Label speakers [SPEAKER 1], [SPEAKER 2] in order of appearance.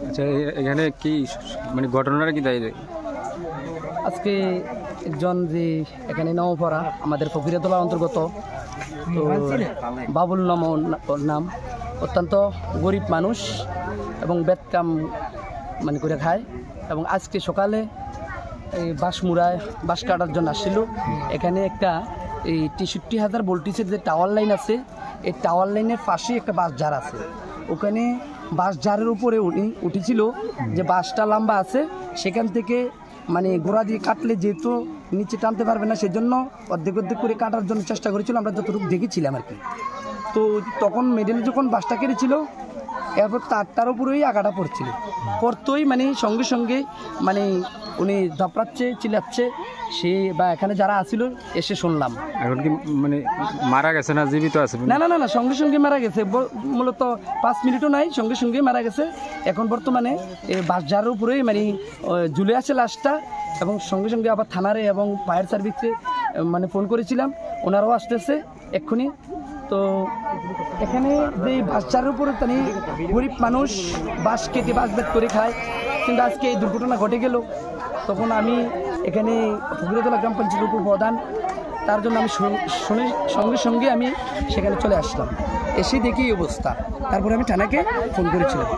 [SPEAKER 1] আচ্ছা, এখানে কি মানে ঘটনাটা কি তাই?
[SPEAKER 2] আজকে একজন যে এখানে নওপড়া আমাদের ফকিরাতলার অন্তর্গত, তো বাবুল নাম, অত্যন্ত গরিব মানুষ এবং বেতকাম মানে করে খায়। এবং আজকে সকালে এই বাঁশমুড়ায় বাঁশ কাটার জন্য আসছিল। এখানে একটা এই 63,000 ভোল্টেজের যে টাওয়ার লাইন আছে, এই টাওয়ার লাইনের পাশে একটা বাঁশ ঝাড় আছে। ওখানে বাঁশ ঝাড়ের উপরে উনি উঠেছিল যে বাঁশটা লম্বা আছে, সেখান থেকে মানে গোড়া দিয়ে কাটলে যেহেতু নিচে টানতে পারবে না, সেজন্য অর্ধেক অর্ধেক করে কাটার জন্য চেষ্টা করেছিল, আমরা যতটুকু দেখেছিলাম আর কি। তো তখন মেডেলে যখন বাঁশটা কেটেছিল, এরপর তারটার উপরেই আগাটা পড়তোই মানে সঙ্গে সঙ্গে মানে উনি ধাপড়াচ্ছে, চিল্লাচ্ছে, সে বা এখানে যারা আসছিল এসে শুনলাম। এখন কি মানে মারা গেছে না জীবিত আছে? না না না না, সঙ্গে সঙ্গে মারা গেছে। মূলত 5 মিনিটও নাই, সঙ্গে সঙ্গে মারা গেছে। এখন বর্তমানে এই বাঁশঝাড়ের উপরেই মানে ঝুলে আছে লাশটা। এবং সঙ্গে সঙ্গে আবার থানারে এবং ফায়ার সার্ভিসে মানে ফোন করেছিলাম, ওনারাও আসতেছে এক্ষুনি। তো এখানে যে বাঁশঝাড়ের উপরে মানে গরিব মানুষ বাঁশ কেটে বাঁশ বেত করে খায়, কিন্তু আজকে এই দুর্ঘটনা ঘটে গেল। তখন আমি এখানে ফকিরাতলা গ্রাম পঞ্চায়েতের উপপ্রধান, তার জন্য আমি সঙ্গে সঙ্গে আমি সেখানে চলে আসলাম। এসে দেখি এই অবস্থা, তারপরে আমি থানাকে ফোন করেছিলাম।